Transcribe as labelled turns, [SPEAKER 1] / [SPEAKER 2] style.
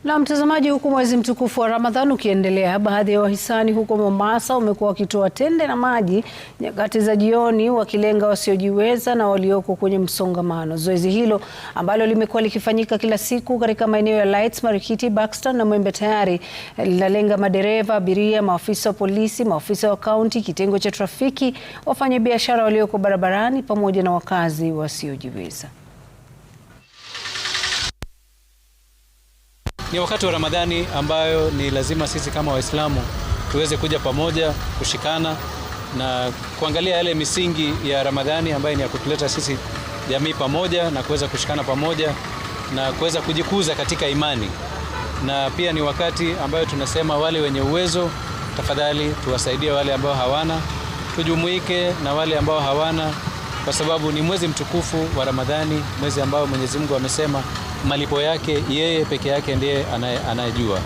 [SPEAKER 1] Na mtazamaji, huku mwezi mtukufu wa Ramadhan ukiendelea, baadhi ya wahisani huko Mombasa wamekuwa wakitoa tende na maji nyakati za jioni, wakilenga wasiojiweza na walioko kwenye msongamano. Zoezi hilo ambalo limekuwa likifanyika kila siku katika maeneo ya Lights, Marikiti, Buxton na Mwembe Tayari linalenga madereva, abiria, maafisa wa polisi, maafisa wa kaunti, kitengo cha trafiki, wafanyabiashara walioko barabarani pamoja na wakazi wasiojiweza.
[SPEAKER 2] Ni wakati wa Ramadhani ambayo ni lazima sisi kama Waislamu tuweze kuja pamoja, kushikana na kuangalia yale misingi ya Ramadhani ambayo ni ya kutuleta sisi jamii pamoja na kuweza kushikana pamoja na kuweza kujikuza katika imani. Na pia ni wakati ambayo tunasema wale wenye uwezo, tafadhali tuwasaidie wale ambao hawana, tujumuike na wale ambao hawana, kwa sababu ni mwezi mtukufu wa Ramadhani, mwezi ambao Mwenyezi Mungu amesema malipo yake yeye peke yake ndiye anayejua.